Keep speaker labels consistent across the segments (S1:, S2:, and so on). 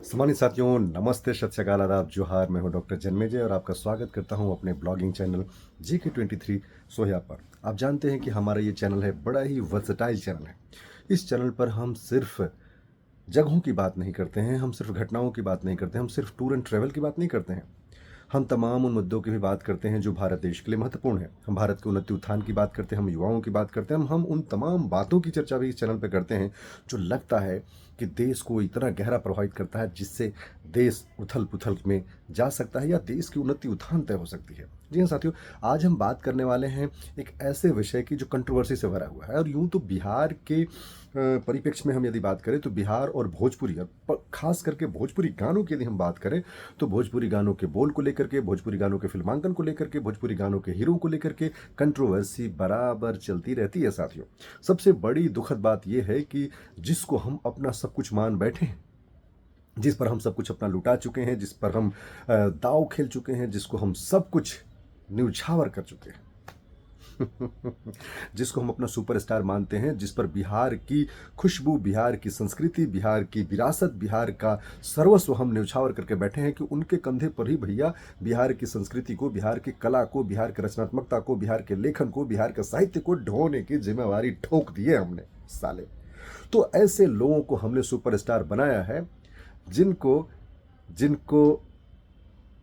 S1: सम्मानित साथियों, नमस्ते, सत श्री अकाल, आदाब, जोहार। मैं हूं डॉक्टर जन्मेजय और आपका स्वागत करता हूं अपने ब्लॉगिंग चैनल JK23 सोया पर। आप जानते हैं कि हमारा ये चैनल है बड़ा ही वर्सेटाइल चैनल है। इस चैनल पर हम सिर्फ जगहों की बात नहीं करते हैं, हम सिर्फ घटनाओं की बात नहीं करते हैं, हम सिर्फ टूर एंड ट्रैवल की बात नहीं करते हैं। हम तमाम उन मुद्दों की भी बात करते हैं जो भारत देश के लिए महत्वपूर्ण है। हम भारत के उन्नति उत्थान की बात करते हैं, हम युवाओं की बात करते हैं, हम उन तमाम बातों की चर्चा भी इस चैनल पे करते हैं जो लगता है कि देश को इतना गहरा प्रभावित करता है जिससे देश उथल पुथल में जा सकता है या देश की उन्नति उत्थान तय हो सकती है। जी हाँ साथियों, आज हम बात करने वाले हैं एक ऐसे विषय की जो कंट्रोवर्सी से भरा हुआ है। और यूं तो बिहार के परिप्रेक्ष्य में हम यदि बात करें तो बिहार और भोजपुरी, और खास करके भोजपुरी गानों की यदि हम बात करें तो भोजपुरी गानों के बोल को लेकर के, भोजपुरी गानों के फिल्मांकन को लेकर के, भोजपुरी गानों के हीरो को लेकर के कंट्रोवर्सी बराबर चलती रहती है साथियों। सबसे बड़ी दुखद बात यह है कि जिसको हम अपना सब कुछ मान बैठे हैं, जिस पर हम सब कुछ अपना लुटा चुके हैं, जिस पर हम दाव खेल चुके हैं, जिसको हम सब कुछ न्यौछावर कर चुके हैं, जिसको हम अपना सुपरस्टार मानते हैं, जिस पर बिहार की खुशबू, बिहार की संस्कृति, बिहार की विरासत, बिहार का सर्वस्व हम न्यौछावर करके बैठे हैं कि उनके कंधे पर ही भैया बिहार की संस्कृति को, बिहार की कला को, बिहार की रचनात्मकता को, बिहार के लेखन को, बिहार के साहित्य को ढोने की जिम्मेवारी ठोक दी है हमने साले। तो ऐसे लोगों को हमने सुपरस्टार बनाया है जिनको जिनको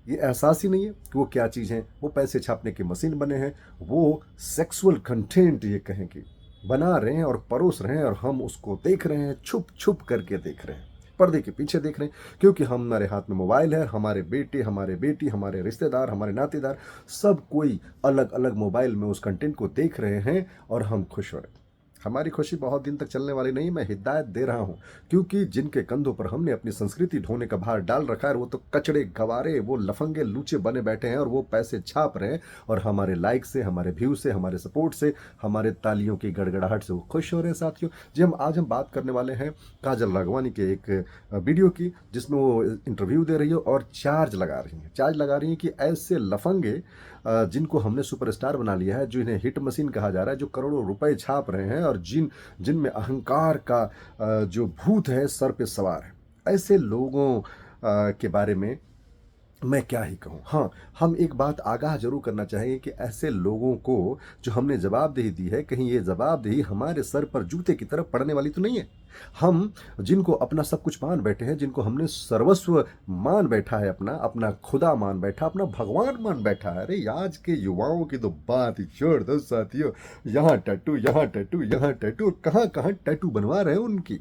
S1: ये एहसास ही नहीं है कि वो क्या चीज़ हैं। वो पैसे छापने की मशीन बने हैं, वो सेक्सुअल कंटेंट ये कहें कि बना रहे हैं और परोस रहे हैं, और हम उसको देख रहे हैं, छुप छुप करके देख रहे हैं, पर्दे के पीछे देख रहे हैं, क्योंकि हमारे हाथ में मोबाइल है। हमारे बेटे, हमारे बेटी, हमारे रिश्तेदार, हमारे नातेदार, सब कोई अलग अलग मोबाइल में उस कंटेंट को देख रहे हैं और हम खुश हो रहे हैं। हमारी खुशी बहुत दिन तक चलने वाली नहीं, मैं हिदायत दे रहा हूं, क्योंकि जिनके कंधों पर हमने अपनी संस्कृति ढोने का भार डाल रखा है वो तो कचड़े गवारे, वो लफंगे लूचे बने बैठे हैं और वो पैसे छाप रहे हैं, और हमारे लाइक से, हमारे व्यू से, हमारे सपोर्ट से, हमारे तालियों की गड़गड़ाहट से वो खुश हो रहे हैं साथियों। जी, आज हम बात करने वाले हैं काजल राघवानी के एक वीडियो की, जिसमें वो इंटरव्यू दे रही है और चार्ज लगा रही हैं कि ऐसे लफंगे जिनको हमने सुपरस्टार बना लिया है, जो इन्हें हिट मशीन कहा जा रहा है, जो करोड़ों रुपए छाप रहे हैं और जिनमें अहंकार का जो भूत है सर पे सवार है, ऐसे लोगों के बारे में मैं क्या ही कहूँ। हाँ, हम एक बात आगाह जरूर करना चाहेंगे कि ऐसे लोगों को जो हमने जवाबदेही दी है, कहीं ये जवाबदेही हमारे सर पर जूते की तरफ पड़ने वाली तो नहीं है। हम जिनको अपना सब कुछ मान बैठे हैं, जिनको हमने सर्वस्व मान बैठा है, अपना अपना खुदा मान बैठा, अपना भगवान मान बैठा है। अरे आज के युवाओं की तो बात ही छोड़ दो साथियों। यहाँ टैटू, यहाँ टैटू, यहाँ टैटू, कहाँ कहाँ टैटू बनवा रहे हैं उनकी,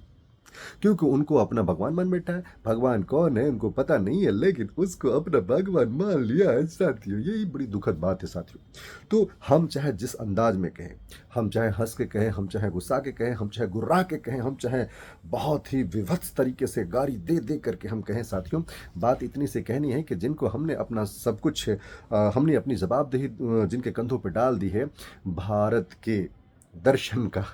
S1: क्योंकि उनको अपना भगवान मान बैठा है। भगवान कौन है उनको पता नहीं है, लेकिन उसको अपना भगवान मान लिया है साथियों। यही बड़ी दुखद बात है साथियों। तो हम चाहे जिस अंदाज में कहें, हम चाहे हंस के कहें, हम चाहे गुस्सा के कहें, हम चाहे गुर्रा के कहें, हम चाहे बहुत ही विभत्स तरीके से गाली दे दे करके हम कहें साथियों, बात इतनी से कहनी है कि जिनको हमने अपना सब कुछ हमने अपनी जवाबदेही जिनके कंधों पर डाल दी है, भारत के दर्शन का,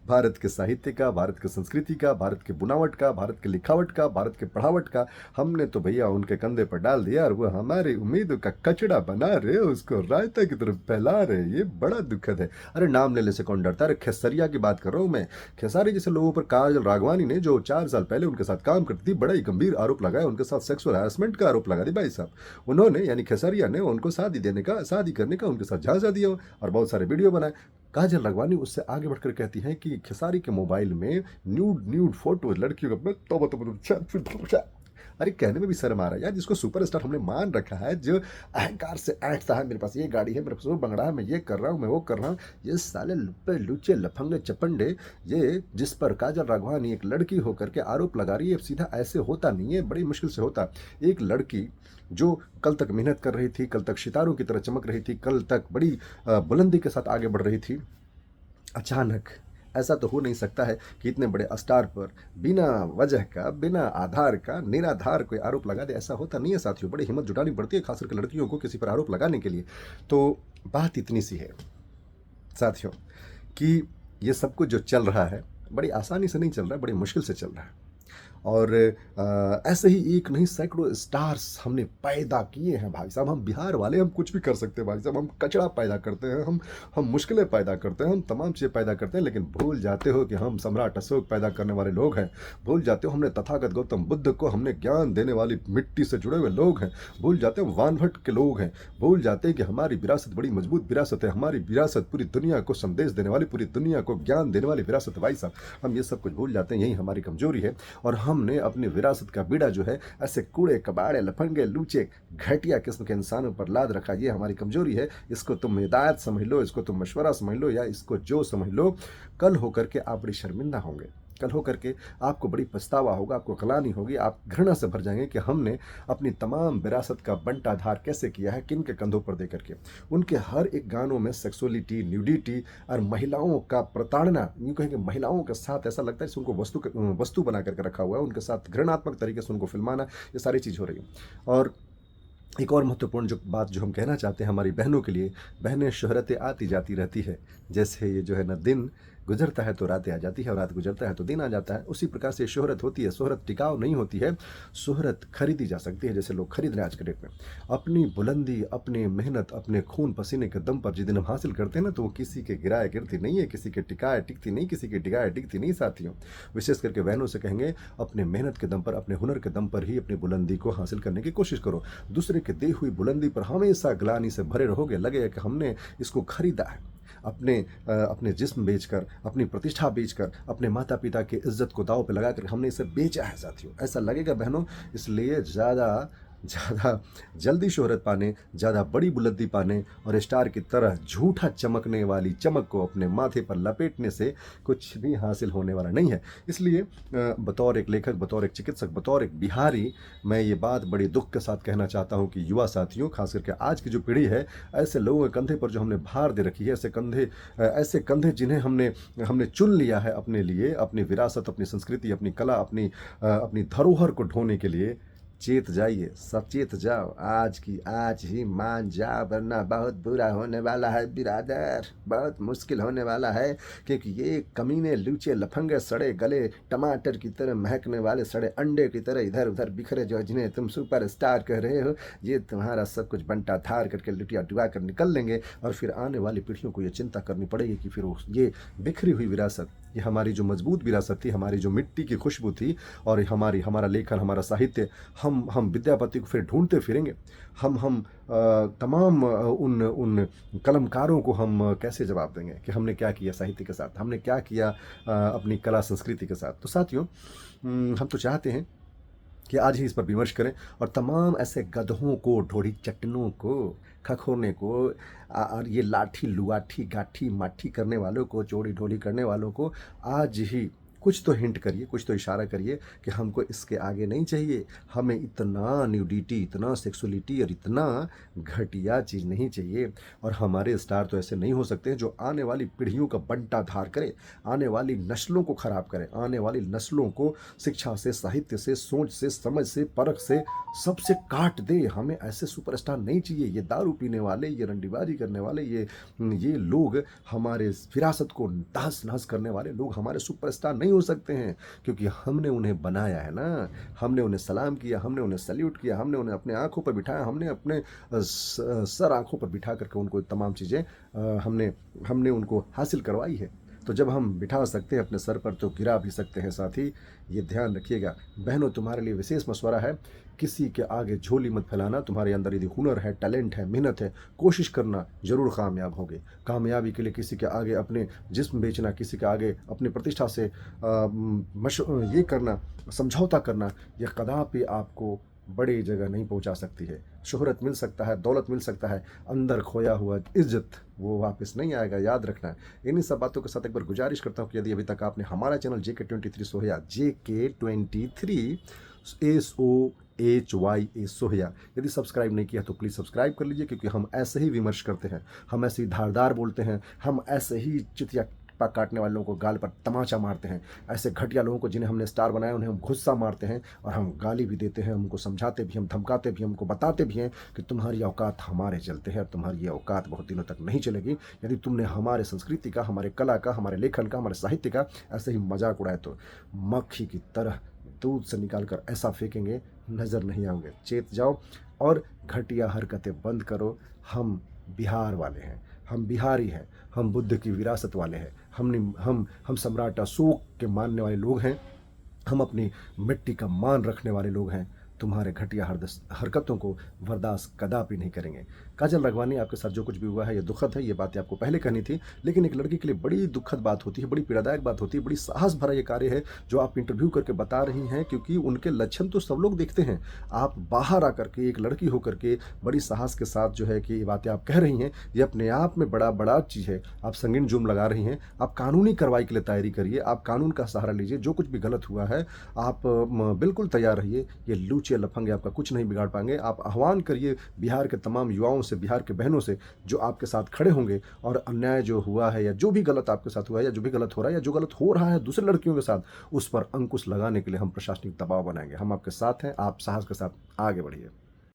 S1: भारत के साहित्य का, भारत के संस्कृति का, भारत के बुनावट का, भारत के लिखावट का, भारत के पढ़ावट का, हमने तो भैया उनके कंधे पर डाल दिया और वो हमारी उम्मीदों का कचड़ा बना रहे, उसको रायता की तरफ फैला रहे। ये बड़ा दुखद है। अरे नाम लेने से कौन डरता है? खेसरिया की बात कर रहा हूँ मैं। खेसारी जैसे लोगों पर काजल राघवानी ने, जो 4 साल पहले उनके साथ काम करती थी, बड़ा ही गंभीर आरोप लगाया, उनके साथ सेक्सुअल हैरेसमेंट का आरोप लगा दी भाई साहब। उन्होंने यानी खेसरिया ने उनको शादी करने का उनके साथ झांसा दिया और बहुत सारे वीडियो बनाए। काजल राघवानी उससे आगे बढ़कर कहती हैं कि खेसारी के मोबाइल में न्यूड न्यूड फोटो लड़कियों का, तो अरे कहने में भी शर्म आ रहा है यार। जिसको सुपरस्टार हमने मान रखा है, जो अहंकार से ऐंठता है, मेरे पास ये गाड़ी है, मेरे पास वो बंगड़ा है, मैं ये कर रहा हूँ, मैं वो कर रहा हूँ, ये साले लुप्पे लुच्चे लफंगे चपंडे, ये जिस पर काजल राघवानी एक लड़की होकर के आरोप लगा रही है, सीधा ऐसे होता नहीं है, बड़ी मुश्किल से होता। एक लड़की जो कल तक मेहनत कर रही थी, कल तक सितारों की तरह चमक रही थी, कल तक बड़ी बुलंदी के साथ आगे बढ़ रही थी, अचानक ऐसा तो हो नहीं सकता है कि इतने बड़े स्टार पर बिना वजह का, बिना आधार का, निराधार कोई आरोप लगा दे। ऐसा होता नहीं है साथियों। बड़ी हिम्मत जुटानी पड़ती है, खास करके लड़कियों को किसी पर आरोप लगाने के लिए। तो बात इतनी सी है साथियों कि ये सब कुछ जो चल रहा है, बड़ी आसानी से नहीं चल रहा है, बड़ी मुश्किल से चल रहा है। और ऐसे ही एक नहीं सैकड़ों स्टार्स हमने पैदा किए हैं भाई साहब। हम बिहार वाले हम कुछ भी कर सकते हैं भाई साहब। हम कचरा पैदा करते हैं, हम मुश्किलें पैदा करते हैं, हम तमाम चीज़ें पैदा करते हैं, लेकिन भूल जाते हो कि हम सम्राट अशोक पैदा करने वाले लोग हैं। भूल जाते हो हमने तथागत गौतम बुद्ध को हमने ज्ञान देने वाली मिट्टी से जुड़े हुए लोग हैं। भूल जाते हो वानभट के लोग हैं। भूल जाते हैं कि हमारी विरासत बड़ी मजबूत विरासत है। हमारी विरासत पूरी दुनिया को संदेश देने वाली, पूरी दुनिया को ज्ञान देने वाली विरासत है भाई साहब। हम ये सब कुछ भूल जाते हैं, यही हमारी कमजोरी है। और हमने अपनी विरासत का बीड़ा जो है ऐसे कूड़े कबाड़े लफंगे लूचे घटिया किस्म के इंसानों पर लाद रखा, ये हमारी कमजोरी है। इसको तुम हिदायत समझ लो, इसको तुम मशवरा समझ लो, या इसको जो समझ लो। कल होकर के आप बड़ी शर्मिंदा होंगे, कल होकर के आपको बड़ी पछतावा होगा, आपको गलानी होगी, आप घृणा से भर जाएंगे कि हमने अपनी तमाम विरासत का बंटाधार कैसे किया है, किन के कंधों पर दे करके। उनके हर एक गानों में सेक्सुअलिटी, न्यूडिटी और महिलाओं का प्रताड़ना, यूँ कहेंगे महिलाओं के साथ ऐसा लगता है जैसे उनको वस्तु बना करके रखा हुआ है, उनके साथ घृणात्मक तरीके से उनको फिल्माना, ये सारी चीज़ हो रही है। और एक और महत्वपूर्ण जो बात जो हम कहना चाहते हैं हमारी बहनों के लिए, बहनें शोहरतें आती जाती रहती है। जैसे ये जो है ना, दिन गुजरता है तो रातें आ जाती है, और रात गुजरता है तो दिन आ जाता है। उसी प्रकार से शोहरत होती है। शोहरत टिकाऊ नहीं होती है, शोहरत खरीदी जा सकती है, जैसे लोग खरीद रहे हैं आज के डेट में। अपनी बुलंदी, अपनी मेहनत, अपने खून पसीने के दम पर जिस दिन हम हासिल करते हैं ना, तो वो किसी के गिराए गिरती नहीं है, किसी के टिकाए टिकती नहीं, किसी के टिकाए टिकती नहीं साथियों। विशेष करके बहनों से कहेंगे, अपने मेहनत के दम पर, अपने हुनर के दम पर ही अपनी बुलंदी को हासिल करने की कोशिश करो। दूसरे के दी हुई बुलंदी पर हमेशा ग्लानि से भरे रहोगे, लगेगा कि हमने इसको खरीदा है। अपने जिस्म बेचकर, अपनी प्रतिष्ठा बेचकर, अपने माता पिता की इज्जत को दांव पे लगाकर हमने इसे बेचा है साथियों, ऐसा लगेगा बहनों। इसलिए ज़्यादा जल्दी शोहरत पाने, ज़्यादा बड़ी बुलंदी पाने और स्टार की तरह झूठा चमकने वाली चमक को अपने माथे पर लपेटने से कुछ भी हासिल होने वाला नहीं है। इसलिए बतौर एक लेखक, बतौर एक चिकित्सक, बतौर एक बिहारी, मैं ये बात बड़ी दुख के साथ कहना चाहता हूँ कि युवा साथियों, खास करके आज की जो पीढ़ी है, ऐसे लोगों के कंधे पर जो हमने भार दे रखी है, ऐसे कंधे जिन्हें हमने चुन लिया है अपने लिए, अपनी विरासत, अपनी संस्कृति, अपनी कला, अपनी धरोहर को ढोने के लिए, चेत जाइए, सचेत जाओ। आज की आज ही मान जाओ, वरना बहुत बुरा होने वाला है बिरादर, बहुत मुश्किल होने वाला है। क्योंकि ये कमीने, लूचे, लफंगे, सड़े गले टमाटर की तरह महकने वाले, सड़े अंडे की तरह इधर उधर बिखरे, जो जिन्हें तुम सुपर स्टार कह रहे हो, ये तुम्हारा सब कुछ बंटा थार करके लुटिया डुबा कर निकल लेंगे। और फिर आने वाली पीढ़ियों को ये चिंता करनी पड़ेगी कि फिर ये बिखरी हुई विरासत, ये हमारी जो मजबूत विरासत थी, हमारी जो मिट्टी की खुशबू थी, और हमारा लेखन, हमारा साहित्य, हम विद्यापति को फिर ढूंढते फिरेंगे। हम तमाम उन कलमकारों को हम कैसे जवाब देंगे कि हमने क्या किया साहित्य के साथ, हमने क्या किया अपनी कला संस्कृति के साथ। तो साथियों, हम तो चाहते हैं कि आज ही इस पर विमर्श करें, और तमाम ऐसे गधों को, ढोड़ी चट्टनों को, खखोरने को, और ये लाठी लुआठी गाठी माठी करने वालों को, चोरी ढोली करने वालों को आज ही कुछ तो हिंट करिए, कुछ तो इशारा करिए कि हमको इसके आगे नहीं चाहिए। हमें इतना न्यूडिटी, इतना सेक्सुअलिटी और इतना घटिया चीज़ नहीं चाहिए। और हमारे स्टार तो ऐसे नहीं हो सकते जो आने वाली पीढ़ियों का बंटाधार करे, आने वाली नस्लों को ख़राब करे, आने वाली नस्लों को शिक्षा से, साहित्य से, सोच से, समझ से, परख से सबसे काट दे। हमें ऐसे सुपरस्टार नहीं चाहिए। ये दारू पीने वाले, ये रंडीबाजी करने वाले, ये लोग हमारे विरासत को तहस नहस करने वाले लोग हमारे सुपरस्टार नहीं हो सकते हैं, क्योंकि हमने उन्हें बनाया है ना, हमने उन्हें सलाम किया, हमने उन्हें सल्यूट किया, हमने उन्हें अपने आंखों पर बिठाया, हमने अपने सर आंखों पर बिठा करके उनको तमाम चीज़ें हमने उनको हासिल करवाई है। तो जब हम बिठा सकते हैं अपने सर पर, तो गिरा भी सकते हैं साथी, ये ध्यान रखिएगा। बहनों, तुम्हारे लिए विशेष मशवरा है, किसी के आगे झोली मत फैलाना। तुम्हारे अंदर यदि हुनर है, टैलेंट है, मेहनत है, कोशिश करना, जरूर कामयाब होगे। कामयाबी के लिए किसी के आगे अपने जिस्म बेचना, किसी के आगे अपनी प्रतिष्ठा से ये करना, समझौता करना, यह कदापि आपको बड़ी जगह नहीं पहुंचा सकती है। शोहरत मिल सकता है, दौलत मिल सकता है, अंदर खोया हुआ इज्जत वो वापस नहीं आएगा, याद रखना। इन्हीं सब बातों के साथ एक बार गुजारिश करता हूँ कि यदि अभी तक आपने हमारा चैनल JK23 सोहया, JK23 SOHYA सोहया यदि सब्सक्राइब नहीं किया तो प्लीज़ सब्सक्राइब कर लीजिए, क्योंकि हम ऐसे ही विमर्श करते हैं, हम ऐसे ही धारदार बोलते हैं, हम ऐसे ही चितिया काटने वाले लोगों को गाल पर तमाचा मारते हैं। ऐसे घटिया लोगों को जिन्हें हमने स्टार बनाया, उन्हें हम गुस्सा मारते हैं, और हम गाली भी देते हैं, हमको समझाते भी, हम धमकाते भी, हमको बताते भी हैं कि तुम्हारी औकात हमारे चलते हैं, तुम्हारी ये औकात बहुत दिनों तक नहीं चलेगी। यदि तुमने हमारे संस्कृति का, हमारे कला का, हमारे लेखन का, हमारे साहित्य का ऐसे ही मजाक उड़ाए तो मक्खी की तरह दूध से निकाल कर ऐसा फेंकेंगे, नज़र नहीं आओगे। चेत जाओ और घटिया हरकतें बंद करो। हम बिहार वाले हैं, हम बिहारी हैं, हम बुद्ध की विरासत वाले हैं, हम सम्राट अशोक के मानने वाले लोग हैं, हम अपनी मिट्टी का मान रखने वाले लोग हैं। तुम्हारे घटिया हरकतों को बर्दाश्त कदापि नहीं करेंगे। काजल राघवानी, आपके साथ जो कुछ भी हुआ है ये दुखद है, ये बातें आपको पहले कहनी थी, लेकिन एक लड़की के लिए बड़ी दुखद बात होती है, बड़ी पीड़ादायक बात होती है, बड़ी साहस भरा ये कार्य है जो आप इंटरव्यू करके बता रही हैं, क्योंकि उनके लक्षण तो सब लोग देखते हैं। आप बाहर आकर के एक लड़की होकर के बड़ी साहस के साथ जो है कि ये बातें आप कह रही हैं, ये अपने आप में बड़ा चीज़ है। आप संगीन जुर्म लगा रही हैं। आप कानूनी कार्रवाई के लिए तैयारी करिए, आप कानून का सहारा लीजिए। जो कुछ भी गलत हुआ है आप बिल्कुल तैयार रहिए। ये लूचे लफंगे आपका कुछ नहीं बिगाड़ पाएंगे। आप आह्वान करिए बिहार के तमाम युवाओं से, बिहार के बहनों से, जो आपके साथ खड़े होंगे और अन्याय जो हुआ है या जो भी गलत आपके साथ हुआ है या जो भी गलत हो रहा है या जो गलत हो रहा है दूसरे लड़कियों के साथ, उस पर अंकुश लगाने के लिए हम प्रशासनिक दबाव बनाएंगे। हम आपके साथ हैं, आप साहस के साथ आगे बढ़िए।